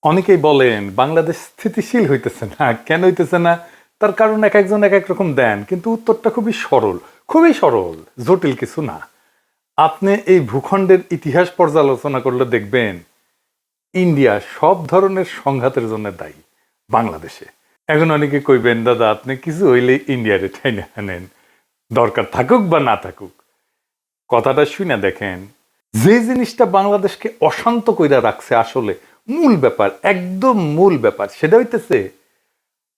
অনেকেই বলেন বাংলাদেশ স্থিতিশীল হইতেছে না, কেন হইতেছে না? তার কারণ এক একজন এক এক রকম দেন, কিন্তু উত্তরটা খুবই সরল, জটিল কিছু না। আপনি এই ভূখণ্ডের ইতিহাস পর্যালোচনা করলে দেখবেন ইন্ডিয়া সব ধরনের সংঘাতের জন্য দায়ী বাংলাদেশে। এখন অনেকে কইবেন, দাদা আপনি কিছু হইলে ইন্ডিয়ারে ঠাইনা আনেন, দরকার থাকুক বা না থাকুক। কথাটা শুনে দেখেন, যে জিনিসটা বাংলাদেশকে অশান্ত কইরা রাখছে, আসলে মূল ব্যাপার, একদম মূল ব্যাপার, সেটা হইতেছে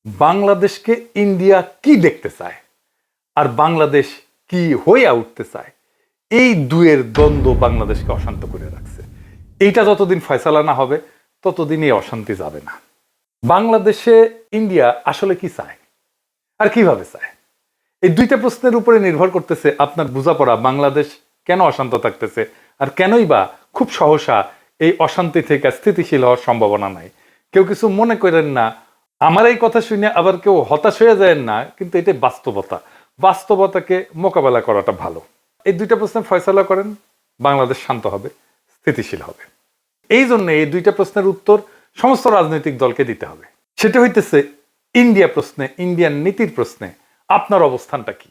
বাংলাদেশকে ইন্ডিয়া কি দেখতে চায় আর বাংলাদেশ কি হইয়া উঠতে চায়। এই দুয়ের দ্বন্দ্ব বাংলাদেশকে অশান্ত করে রাখছে। এইটা যতদিন ফয়সালা না হবে ততদিন এই অশান্তি যাবে না। বাংলাদেশে ইন্ডিয়া আসলে কি চায় আর কিভাবে চায়, এই দুইটা প্রশ্নের উপরে নির্ভর করতেছে আপনার বোঝাপড়া বাংলাদেশ কেন অশান্ত থাকতেছে আর কেনই বা খুব সহসা এই অশান্তি থেকে স্থিতিশীল হওয়ার সম্ভাবনা নাই। কেউ কিছু মনে করেন না, আমার এই কথা শুনে আবার কেউ হতাশ হয়ে যায় না, কিন্তু এটা বাস্তবতাকে মোকাবেলা করাটা ভালো। এই দুইটা প্রশ্নের ফয়সালা করেন, বাংলাদেশ শান্ত হবে, স্থিতিশীল হবে। এই জন্য এই দুইটা প্রশ্নের উত্তর সমস্ত রাজনৈতিক দলকে দিতে হবে। সেটা হইতেছে ইন্ডিয়া প্রশ্নে, ইন্ডিয়ান নীতির প্রশ্নে আপনার অবস্থানটা কি,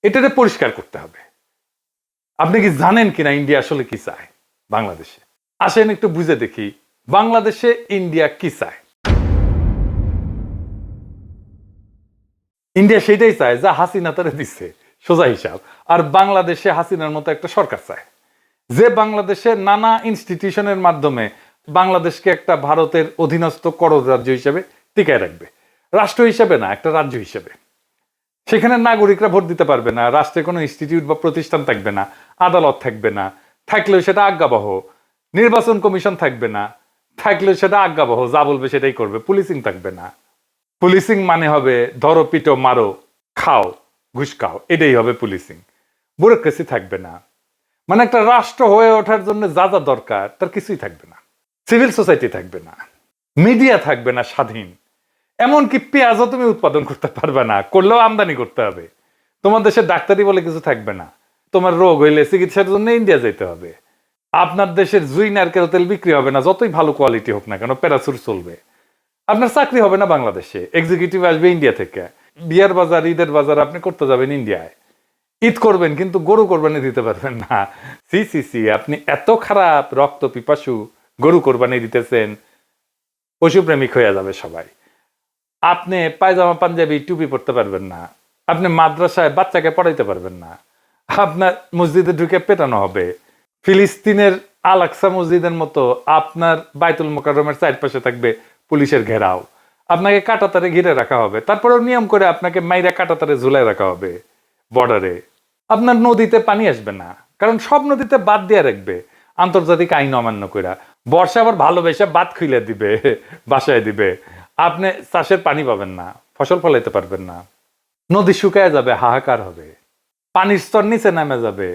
এটাতে পরিষ্কার করতে হবে। আপনি কি জানেন কিনা ইন্ডিয়া আসলে কি চায় বাংলাদেশে? আসেন একটু বুঝে দেখি বাংলাদেশে ইন্ডিয়া কি চায়। ইন্ডিয়া সেটাই চায় যা হাসিনা তারে দিচ্ছে, সোজা হিসাব। আর বাংলাদেশে হাসিনার মতো একটা সরকার চায়, যে বাংলাদেশে নানা ইনস্টিটিউশনের মাধ্যমে বাংলাদেশকে একটা ভারতের অধীনস্থ কররাজ্য হিসেবে টিকায় রাখবে। রাষ্ট্র হিসেবে না, একটা রাজ্য হিসেবে। সেখানে নাগরিকরা ভোট দিতে পারবে না, রাষ্ট্রে কোনো ইনস্টিটিউট বা প্রতিষ্ঠান থাকবে না, আদালত থাকবে না, থাকলেও সেটা আজ্ঞাবহ। নির্বাচন কমিশন থাকবে না, থাকলেও সেটা আজ্ঞাবহ, যা বলবে সেটাই করবে। পুলিশিং থাকবে না, পুলিশিং মানে হবে ধরো পিটো মারো খাও ঘুষ খাও, এটাই হবে পুলিশিং। ব্যুরোক্রেসি থাকবে না, মানে একটা রাষ্ট্র হয়ে ওঠার জন্য যা যা দরকার তার কিছুই থাকবে না। সিভিল সোসাইটি থাকবে না, মিডিয়া থাকবে না স্বাধীন, এমনকি পেঁয়াজও তুমি উৎপাদন করতে পারবে না, করলেও আমদানি করতে হবে। তোমার দেশে ডাক্তারি বলে কিছু থাকবে না, তোমার রোগ হইলে চিকিৎসার জন্য ইন্ডিয়া যেতে হবে। আপনার দেশের জুই নারকেল তেল বিক্রি হবে না, যতই ভালো কোয়ালিটি হোক না কেন, প্যারাসুট চলবে। আপনার চাকরি হবে না বাংলাদেশে, এক্সিকিউটিভ আসবে ইন্ডিয়া থেকে। বিয়ার বাজার, ঈদের বাজার আপনি করতে যাবেন ইন্ডিয়ায়, ঈদ করবেন কিন্তু গরু কোরবানি দিতে পারবেন না। সি সি সি, আপনি এত খারাপ, রক্ত পিপাসু, গরু কোরবানি দিতেছেন, পশুপ্রেমিক হয়ে যাবে সবাই। আপনি পায়জামা পাঞ্জাবি টুপি পরতে পারবেন না, আপনি মাদ্রাসায় বাচ্চাকে পড়াইতে পারবেন না, আপনার মসজিদে ঢুকে পেটানো হবে। ফিলিস্তিনের আল আকসা মসজিদের মতো আপনার বাইতুল মোকাররমের চারপাশে থাকবে পুলিশের ঘেরাও, আপনাকে কাঁটাতারে ঘিরে রাখা হবে, তারপরেও নিয়ম করে আপনাকে মাইরা কাঁটাতারে ঝুলাই রাখা হবে বর্ডারে। আপনার নদীতে পানি আসবে না, কারণ সব নদীতে বাদ দিয়ে রাখবে আন্তর্জাতিক আইন অমান্য কইরা। বর্ষা আবার ভালোবেসে বাদ খুলে দিবে, বাসায় দিবে। আপনি চাষের পানি পাবেন না, ফসল ফলাইতে পারবেন না, নদী শুকায় যাবে, হাহাকার হবে, পানির স্তর নিচে নেমে যাবে।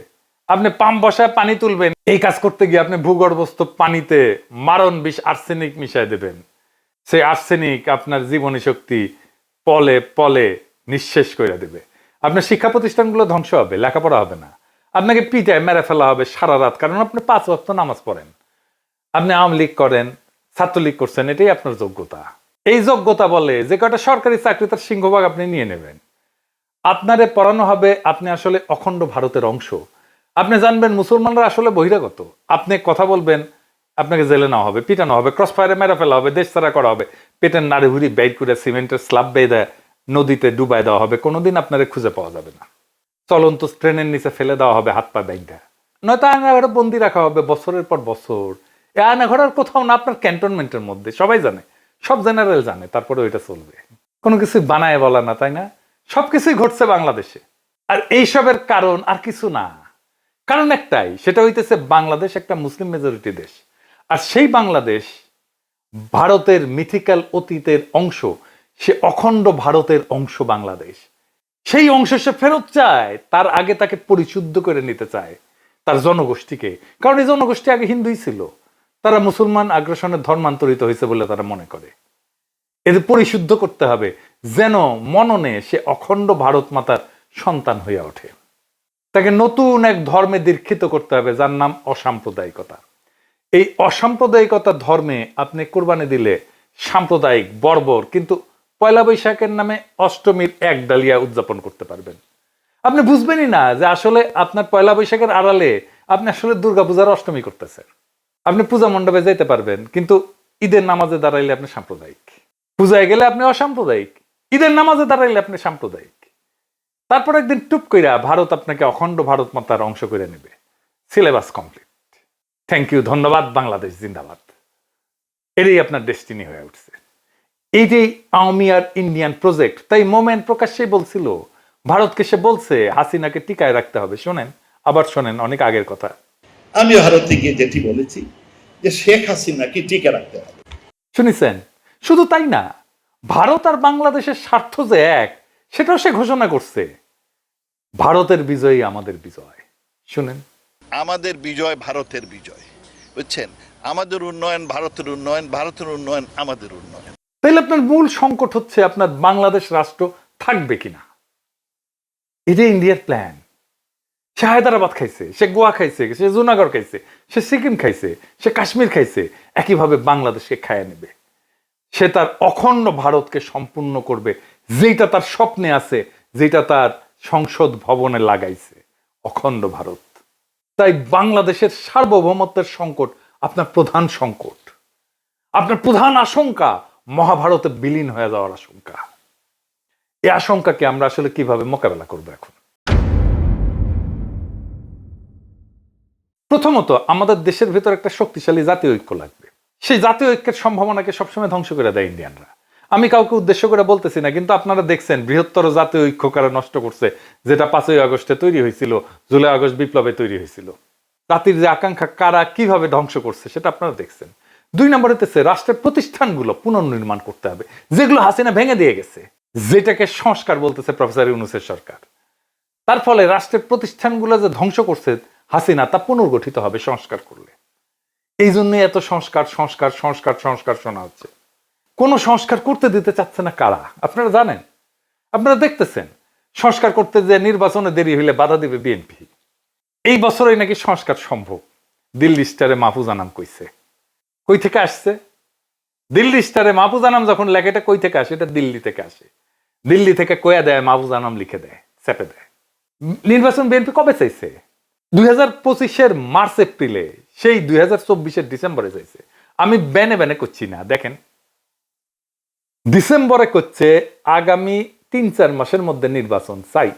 আপনি পাম্প বসায় পানি তুলবেন, এই কাজ করতে গিয়ে আপনি ভূগর্ভস্থ পানিতে মারণ বিষ আর্সেনিক মিশাই দেবেন। সেই আর্সেনিক আপনার জীবনী শক্তি পলে পলে নিঃশেষ করে দেবে। আপনার শিক্ষা প্রতিষ্ঠানগুলো ধ্বংস হবে, লেখাপড়া হবে না, আপনাকে পিটায় মেরে ফেলা হবে সারা রাত, কারণ আপনি 5 ওয়াক্ত নামাজ পড়েন। আপনি আওয়ামী লীগ করেন, ছাত্রলীগ করছেন, এটাই আপনার যোগ্যতা। এই যোগ্যতা বলে যে কয়টা সরকারি চাকরি তার সিংহভাগ আপনি নিয়ে নেবেন। আপনারে পড়ানো হবে আপনি আসলে অখণ্ড ভারতের অংশ। আপনি জানবেন মুসলমানরা আসলে বহিরাগত। আপনি কথা বলবেন, আপনাকে জেলে নেওয়া হবে, পিটানো হবে, ক্রস ফায়ারে মেরে ফেলা হবে, দেশ ছাড়া করা হবে, পেটের নাড়ি হুড়ি বের করে সিমেন্টের স্ল্যাব বেঁধে নদীতে ডুবাই দেওয়া হবে, কোনোদিন আপনারে খুঁজে পাওয়া যাবে না। চলন্ত ট্রেনের নিচে ফেলে দেওয়া হবে হাত পা বাইন্ধা, নয়তো আয়নাঘরে বন্দি রাখা হবে বছরের পর বছর। এই আয়নাঘর আর কোথাও না, আপনার ক্যান্টনমেন্টের মধ্যে। সবাই জানে, সব জেনারেল জানে, তারপরে ওইটা চলবে। কোনো কিছু বানায় বলা না, তাই না? সবকিছুই ঘটছে বাংলাদেশে। আর এইসবের কারণ আর কিছু না, কারণ একটাই, সেটা হইতেছে বাংলাদেশ একটা মুসলিম মেজরিটি দেশ। আর সেই বাংলাদেশ ভারতের মিথিক্যাল অতীতের অংশ, সে অখণ্ড ভারতের অংশ বাংলাদেশ। সেই অংশ সে ফেরত চায়, তার আগে তাকে পরিশুদ্ধ করে নিতে চায় তার জনগোষ্ঠীকে। কারণ এই জনগোষ্ঠী আগে হিন্দুই ছিল, তারা মুসলমান আগ্রাসনের ধর্মান্তরিত হয়েছে বলে তারা মনে করে। এদের পরিশুদ্ধ করতে হবে যেন মননে সে অখণ্ড ভারত মাতার সন্তান হইয়া ওঠে। তাকে নতুন এক ধর্মে দীক্ষিত করতে হবে, যার নাম অসাম্প্রদায়িকতা। এই অসাম্প্রদায়িকতার ধর্মে আপনি কোরবানি দিলে সাম্প্রদায়িক বর্বর, কিন্তু পয়লা বৈশাখের নামে অষ্টমীর এক ডালিয়া উদযাপন করতে পারবেন। আপনি বুঝবেনই না যে আসলে আপনার পয়লা বৈশাখের আড়ালে আপনি আসলে দুর্গাপূজার অষ্টমী করতেছেন। আপনি পূজা মণ্ডপে যেতে পারবেন, কিন্তু ঈদের নামাজে দাঁড়াইলে আপনি সাম্প্রদায়িক। পূজায় গেলে আপনি অসাম্প্রদায়িক, ঈদের নামাজে দাঁড়াইলে আপনি সাম্প্রদায়িক। তারপর একদিন টুপ কইরা ভারত আপনাকে অখণ্ড ভারত মাতার অংশ করে নেবে। Syllabus complete. থ্যাংক ইউ, ধন্যবাদ। বাংলাদেশ জিন্দাবাদ। এটাই আপনার ডেস্টিনি হয়ে উঠছে। এই যে আওয়ামী আর ইন্ডিয়ান প্রজেক্ট, তাই মোমেন্ট প্রকাশ্যেই বলছিল, ভারতকে সে বলছে হাসিনাকে টিকায় রাখতে হবে। শোনেন, আবার শোনেন, অনেক আগের কথা। আমি ভারতে গিয়ে যেটি বলেছি যে শেখ হাসিনাকে টিকে রাখতে হবে। শুনেছেন? শুধু তাই না, ভারত আর বাংলাদেশের স্বার্থ যে এক, সেটাও সে ঘোষণা করছে। ভারতের বিজয়ই আমাদের বিজয়। শুনেন, আমাদের বিজয় ভারতের বিজয়, বুঝছেন? আমাদের উন্নয়ন ভারতের উন্নয়ন, ভারতের উন্নয়ন আমাদের উন্নয়ন। তাইলে আপনার মূল সংকট হচ্ছে আপনার বাংলাদেশ রাষ্ট্র থাকবে কিনা। এটা ইন্ডিয়ার প্ল্যান। সে হায়দ্রাবাদ খাইছে, সে গোয়া খাইছে, সে জুনাগড় খাইছে, সে সিকিম খাইছে, সে কাশ্মীর খাইছে, একইভাবে বাংলাদেশকে খাইয়ে নেবে। সে তার অখণ্ড ভারতকে সম্পূর্ণ করবে, যেটা তার স্বপ্নে আছে, যেটা তার সংসদ ভবনে লাগাইছে, অখণ্ড ভারত। তাই বাংলাদেশের সার্বভৌমত্বের সংকট আপনার প্রধান সংকট। আপনার প্রধান আশঙ্কা মহাভারতে বিলীন হয়ে যাওয়ার আশঙ্কা। এই আশঙ্কাকে আমরা আসলে কিভাবে মোকাবেলা করব? এখন প্রথমত আমাদের দেশের ভিতর একটা শক্তিশালী জাতীয় ঐক্য লাগবে। সেই জাতীয় ঐক্যের সম্ভাবনাকে সবসময় ধ্বংস করে দেয় ইন্ডিয়ানরা। আমি কাউকে উদ্দেশ্য করে বলতেছি না, কিন্তু আপনারা দেখছেন বৃহত্তর জাতীয় ঐক্য কারা নষ্ট করছে, যেটা 5ই আগস্টে তৈরি হয়েছিল, জুলাই আগস্ট বিপ্লবে তৈরি হয়েছিল। জাতির যে আকাঙ্ক্ষা কারা কিভাবে ধ্বংস করছে সেটা আপনারা দেখছেন। 2 নম্বর হতেছে রাষ্ট্রের প্রতিষ্ঠানগুলো পুনর্নির্মাণ করতে হবে, যেগুলো হাসিনা ভেঙে দিয়ে গেছে, যেটাকে সংস্কার বলতেছে প্রফেসর ইউনূসের সরকার। তার ফলে রাষ্ট্রের প্রতিষ্ঠানগুলো যে ধ্বংস করছে হাসিনা, তা পুনর্গঠিত হবে সংস্কার করলে। এই জন্য এত সংস্কার সংস্কার সংস্কার সংস্কার শোনা হচ্ছে। কোন সংস্কার করতে দিতে চাচ্ছে না কারা আপনারা জানেন? আপনারা দেখতেছেন সংস্কার করতে যে নির্বাচনে দেরি হইলে বাধা দিবে বিএনপি। এই বছরই নাকি সংস্কার সম্ভব, দিল্লি স্টারে মাহফুজ আনাম কইছে। কই থেকে আসছে? দিল্লি স্টারে মাহফুজ আনাম যখন লেখে, এটা কই থেকে আসে? এটা দিল্লি থেকে আসে। দিল্লি থেকে কয়া দেয়, মাহফুজ আনাম লিখে দেয়, চেপে দেয়। নির্বাচন বিএনপি কবে চাইছে? 2025-এর মার্চ এপ্রিলে, সেই 2024-এর ডিসেম্বরে চাইছে। আমি বেনে বেনে করছি না, দেখেন ডিসেম্বরে করছে আগামী 3-4 মাসের মধ্যে নির্বাচন চাই।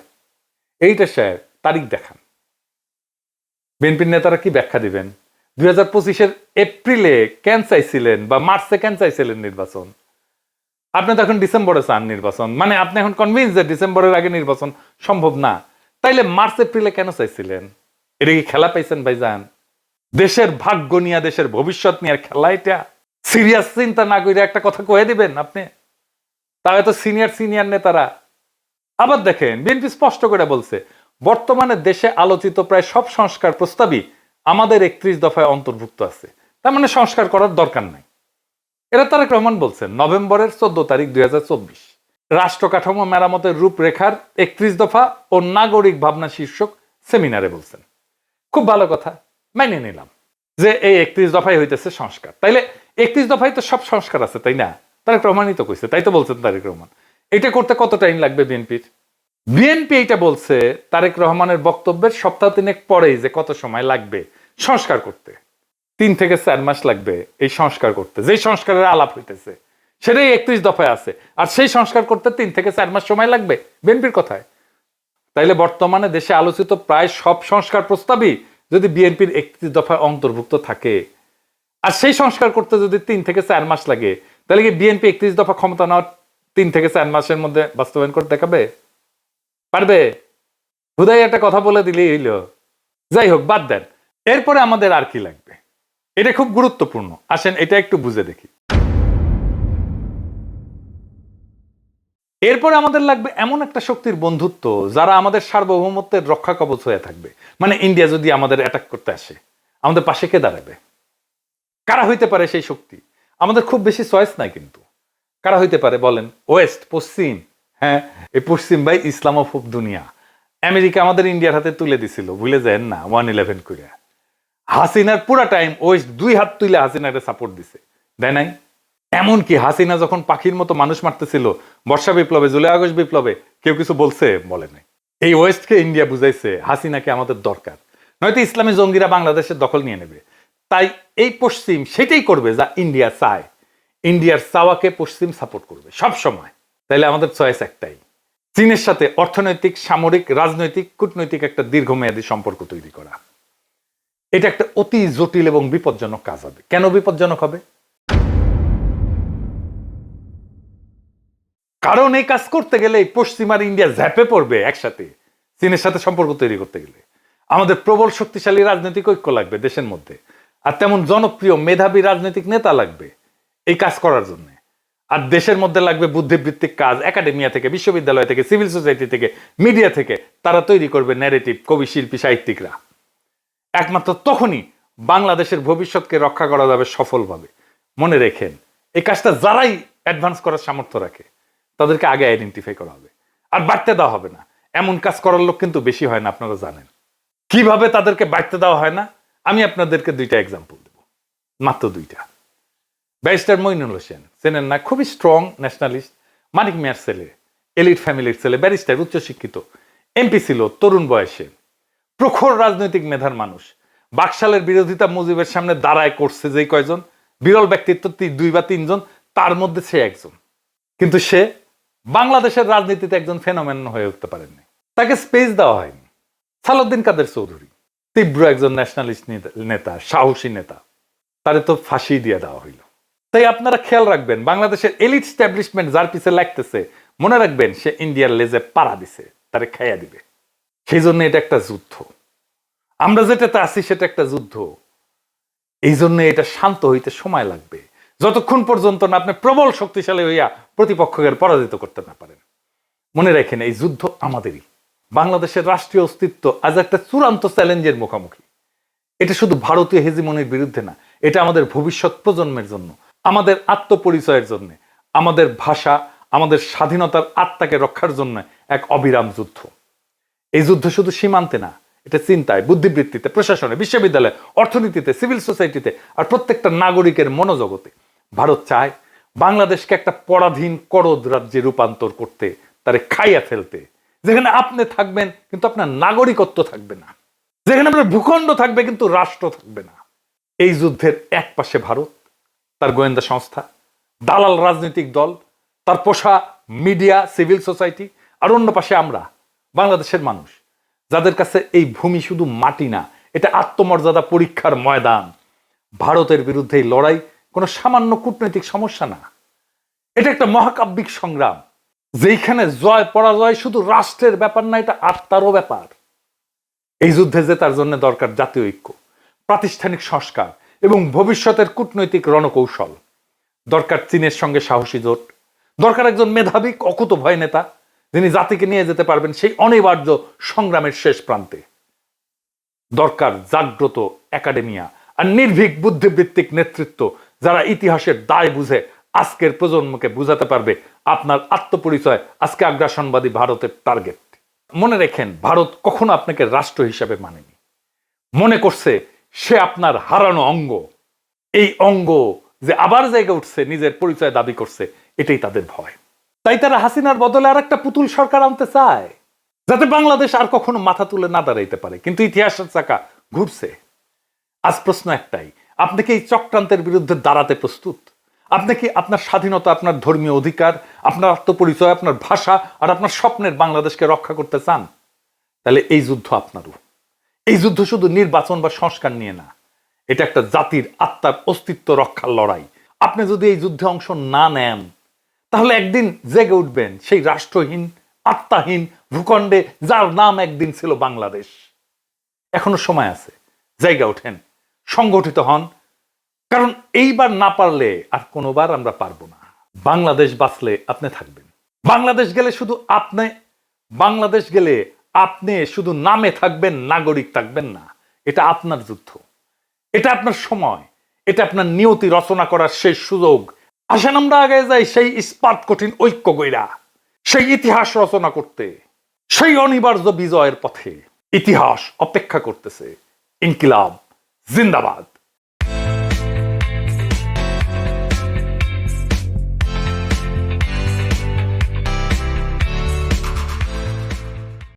এইটা স্যার তারিখ দেখান। বিএনপির নেতারা কি ব্যাখ্যা দিবেন? 2025-এর এপ্রিলে কেন চাইছিলেন বা মার্চে কেন চাইছিলেন নির্বাচন? আপনি তো এখন ডিসেম্বরে চান নির্বাচন, মানে আপনি এখন কনভিন্স যে ডিসেম্বরের আগে নির্বাচন সম্ভব না। তাইলে মার্চ এপ্রিলে কেন চাইছিলেন? এটা কি খেলা পাইছেন ভাইজান? দেশের ভাগ্য নিয়ে, দেশের ভবিষ্যৎ নিয়ে খেলা এটা? সিরিয়াস চিন্তা না করে একটা কথা কয়ে দিবেন আপনি? তাহলে তো সিনিয়র নেতারা। আবার দেখেন বিএনপি স্পষ্ট করে বলছে, বর্তমানে দেশে আলোচিত প্রায় সব সংস্কার প্রস্তাবই আমাদের 31 দফায় অন্তর্ভুক্ত আছে, তার মানে সংস্কার করার দরকার নাই। এটা তারেক রহমান বলছেন নভেম্বরের 14 তারিখ 2024 রাষ্ট্র কাঠামো মেরামতের রূপরেখার 31 দফা ও নাগরিক ভাবনা শীর্ষক সেমিনারে বলছেন। খুব ভালো কথা, মেনে নিলাম যে এই 31 দফায় হইতেছে সংস্কার। তাইলে 31 দফায় তো সব সংস্কার আছে, তাই না? তারেক রহমানই তো কইছে, তাই তো বলছেন তারেক রহমান। এটা করতে কত টাইম লাগবে বিএনপির? বিএনপি এটা বলছে তারেক রহমানের বক্তব্যের সপ্তাহ 3 পরেই, যে কত সময় লাগবে সংস্কার করতে। 3 থেকে 4 মাস লাগবে এই সংস্কার করতে। যেই সংস্কারের আলাপ হইতেছে সেটাই 31 দফায় আছে, আর সেই সংস্কার করতে 3 থেকে 4 মাস সময় লাগবে বিএনপির কথায়। তাইলে বর্তমানে দেশে আলোচিত প্রায় সব সংস্কার প্রস্তাবই যদি বিএনপির 31 দফায় অন্তর্ভুক্ত থাকে, আর সেই সংস্কার করতে যদি 3 থেকে 4 মাস লাগে, তাহলে কি বিএনপি 31 দফা ক্ষমতা নেওয়ার 3 থেকে 4 মাসের মধ্যে বাস্তবায়ন করতে দেখাবে? পারবে? হুদাই একটা কথা বলে দিলেই হইল। যাই হোক, বাদ দেন। এরপরে আমাদের আর কি লাগবে? এটা খুব গুরুত্বপূর্ণ, আসেন এটা একটু বুঝে দেখি। এরপরে আমাদের লাগবে এমন একটা শক্তির বন্ধুত্ব যারা আমাদের সার্বভৌমত্বের রক্ষা কবচ হয়ে থাকবে। মানে ইন্ডিয়া যদি আমাদের অ্যাটাক করতে আসে, আমাদের পাশে কে দাঁড়াবে? কারা হইতে পারে সেই শক্তি? আমাদের খুব বেশি চয়েস নাই, কিন্তু কারা হইতে পারে বলেন? ওয়েস্ট, পশ্চিম। হ্যাঁ, এই পশ্চিম ভাই ইসলামোফোব দুনিয়া। আমেরিকা আমাদের ইন্ডিয়ার হাতে তুলে দিছিল, ভুলে যায় না, 1/11 করে। হাসিনার পুরা টাইম ওয়েস্ট 2 হাত তুলে হাসিনাকে সাপোর্ট দিছে, দেয় নাই? এমনকি হাসিনা যখন পাখির মতো মানুষ মারতেছিল বর্ষা বিপ্লবে, জুলাই আগস্ট বিপ্লবে, কেউ কিছু বলছে? বলে নাই। এই ওয়েস্টকে ইন্ডিয়া বুঝাইছে হাসিনাকে আমাদের দরকার, নয়তো ইসলামী জঙ্গিরা বাংলাদেশের দখল নিয়ে নেবে। তাই এই পশ্চিম সেটাই করবে যা ইন্ডিয়া চায়। ইন্ডিয়ার চাওয়াকে পশ্চিম সাপোর্ট করবে সব সময়। তাইলে আমাদের চয়েস একটাই, চীনের সাথে অর্থনৈতিক, সামরিক, রাজনৈতিক, কূটনৈতিক একটা দীর্ঘমেয়াদী সম্পর্ক তৈরি করা। এটা একটা অতি জটিল এবং বিপজ্জনক কাজ হবে। কেন বিপজ্জনক হবে? কারণ এই কাজ করতে গেলে পশ্চিম আর ইন্ডিয়া ঝ্যাপে পড়বে একসাথে। চীনের সাথে সম্পর্ক তৈরি করতে গেলে আমাদের প্রবল শক্তিশালী রাজনৈতিক ঐক্য লাগবে দেশের মধ্যে, আর তেমন জনপ্রিয় মেধাবী রাজনৈতিক নেতা লাগবে এই কাজ করার জন্য। আর দেশের মধ্যে লাগবে বুদ্ধিবৃত্তিক কাজ, একাডেমিয়া থেকে, বিশ্ববিদ্যালয় থেকে, সিভিল সোসাইটি থেকে, মিডিয়া থেকে। তারা তৈরি করবে ন্যারেটিভ, কবি, শিল্পী, সাহিত্যিকরা। একমাত্র তখনই বাংলাদেশের ভবিষ্যৎকে রক্ষা করা যাবে সফলভাবে। মনে রেখেন, এই কাজটা যারাই অ্যাডভান্স করার সামর্থ্য রাখে তাদেরকে আগে আইডেন্টিফাই করা হবে, আর বাড়তে দেওয়া হবে না। এমন কাজ করার লোক কিন্তু বেশি হয় না, আপনারা জানেন। কিভাবে তাদেরকে বাড়তে দেওয়া হয় না, আমি আপনাদেরকে 2টা এক্সাম্পল দেব, মাত্র 2টা। ব্যারিস্টার মইনুল হোসেন, চেনেন না? খুবই স্ট্রং ন্যাশনালিস্ট, মানিক মিয়ার ছেলে, এলিট ফ্যামিলির ছেলে, ব্যারিস্টার, উচ্চশিক্ষিত, এমপি ছিল তরুণ বয়সে, প্রখর রাজনৈতিক মেধার মানুষ। বাকশালের বিরোধিতা মুজিবের সামনে দাঁড়ায় করছে যে কয়জন বিরল ব্যক্তিত্ব, 2 বা 3 জন, তার মধ্যে সে একজন। কিন্তু সে বাংলাদেশের রাজনীতিতে একজন ফেনোমেন হয়ে উঠতে পারেননি, তাকে স্পেস দেওয়া হয়নি। সালাউদ্দিন কাদের চৌধুরী, তীব্র একজন ন্যাশনালিস্ট নেতা, সাহসী নেতা, তারে তো ফাঁসি দিয়ে দেওয়া হইল। তাই আপনারা খেয়াল রাখবেন, বাংলাদেশের এলিট স্ট্যাবলিশমেন্ট যার পিছে লাগতেছে, মনে রাখবেন সে ইন্ডিয়ার লেজে পাড়া দিছে, তারে খাইয়া দিবে। সেই জন্য এটা একটা যুদ্ধ। আমরা যেটাতে আছি সেটা একটা যুদ্ধ। এই জন্য এটা শান্ত হইতে সময় লাগবে, যতক্ষণ পর্যন্ত না আপনি প্রবল শক্তিশালী হইয়া প্রতিপক্ষকে পরাজিত করতে না পারেন। মনে রাখেন, এই যুদ্ধ আমাদেরই। বাংলাদেশের রাষ্ট্রীয় অস্তিত্ব আজ একটা চূড়ান্ত চ্যালেঞ্জের মুখোমুখি। এটা শুধু ভারতীয় হেজিমনির বিরুদ্ধে না, এটা আমাদের ভবিষ্যৎ প্রজন্মের জন্য, আমাদের আত্মপরিচয়ের জন্য, আমাদের ভাষা, আমাদের স্বাধীনতার আত্মাকে রক্ষার জন্য এক অবিরাম যুদ্ধ। এই যুদ্ধ শুধু সীমান্তে না, এটা চিন্তায়, বুদ্ধিবৃত্তিতে, প্রশাসনে, বিশ্ববিদ্যালয়ে, অর্থনীতিতে, সিভিল সোসাইটিতে, আর প্রত্যেকটা নাগরিকের মনোজগতে। ভারত চায় বাংলাদেশকে একটা পরাধীন করদ রাজ্যে রূপান্তর করতে, তারে খাইয়া ফেলতে, যেখানে আপনি থাকবেন কিন্তু আপনার নাগরিকত্ব থাকবে না, যেখানে আপনার ভূখণ্ড থাকবে কিন্তু রাষ্ট্র থাকবে না। এই যুদ্ধের এক পাশে ভারত, তার গোয়েন্দা সংস্থা, দালাল রাজনৈতিক দল, তার পোষা মিডিয়া, সিভিল সোসাইটি, আর অন্য পাশে আমরা বাংলাদেশের মানুষ, যাদের কাছে এই ভূমি শুধু মাটি না, এটা আত্মমর্যাদা পরীক্ষার ময়দান। ভারতের বিরুদ্ধে এই লড়াই কোনো সামান্য কূটনৈতিক সমস্যা না, এটা একটা মহাকাব্যিক সংগ্রাম, যেখানে জয় পরাজয় শুধু রাষ্ট্রের ব্যাপার না, এটা আত্মারও ব্যাপার। এই যুদ্ধে জেতার জন্য দরকার জাতীয় ঐক্য, প্রাতিষ্ঠানিক সংস্কার এবং ভবিষ্যতের কূটনৈতিক রণকৌশল। দরকার চীনের সঙ্গে সাহসী জোট, দরকার একজন মেধাবী অকুতোভয় নেতা, যিনি জাতিকে নিয়ে যেতে পারবেন সেই অনিবার্য সংগ্রামের শেষ প্রান্তে। দরকার জাগ্রত একাডেমিয়া আর নির্ভীক বুদ্ধিবৃত্তিক নেতৃত্ব, যারা ইতিহাসের দায় বুঝে আজকের প্রজন্মকে বুঝাতে পারবে আপনার আত্মপরিচয় আজকে আগ্রাসনবাদী ভারতের টার্গেট। মনে রেখেন, ভারত কখনো আপনাকে রাষ্ট্র হিসাবে মানেনি, মনে করছে সে আপনার হারানো অঙ্গ। এই অঙ্গ যে আবার জায়গা উঠছে, নিজের পরিচয় দাবি করছে, এটাই তাদের ভয়। তাই তারা হাসিনার বদলে আর একটা পুতুল সরকার আনতে চায়, যাতে বাংলাদেশ আর কখনো মাথা তুলে না দাঁড়াইতে পারে। কিন্তু ইতিহাসের চাকা ঘুরছে। আজ প্রশ্ন একটাই, আপনি কি এই চক্রান্তের বিরুদ্ধে দাঁড়াতে প্রস্তুত? আপনি কি আপনার স্বাধীনতা, আপনার ধর্মীয় অধিকার, আপনার আত্মপরিচয়, আপনার ভাষা আর আপনার স্বপ্নের বাংলাদেশকে রক্ষা করতে চান? তাহলে এই যুদ্ধ আপনারও। এই যুদ্ধ শুধু নির্বাচন বা সংস্কার নিয়ে না, এটা একটা জাতির আত্মার অস্তিত্ব রক্ষার লড়াই। আপনি যদি এই যুদ্ধে অংশ না নেন, তাহলে একদিন জেগে উঠবেন সেই রাষ্ট্রহীন, আত্মাহীন ভূখণ্ডে, যার নাম একদিন ছিল বাংলাদেশ। এখনো সময় আছে, জায়গা ওঠেন, সংগঠিত হন, কারণ এইবার না পারলে আর কোনোবার আমরা পারবো না। বাংলাদেশ বাঁচলে আপনি থাকবেন, বাংলাদেশ গেলে শুধু আপনি, বাংলাদেশ গেলে আপনি শুধু নামে থাকবেন, নাগরিক থাকবেন না। এটা আপনার যুদ্ধ, এটা আপনার সময়, এটা আপনার নিয়তি রচনা করার শেষ সুযোগ। আসেন আমরা আগে যাই সেই ইস্পাত কঠিন ঐক্য গইরা, সেই ইতিহাস রচনা করতে, সেই অনিবার্য বিজয়ের পথে। ইতিহাস অপেক্ষা করতেছে। ইনকিলাব জিন্দাবাদ।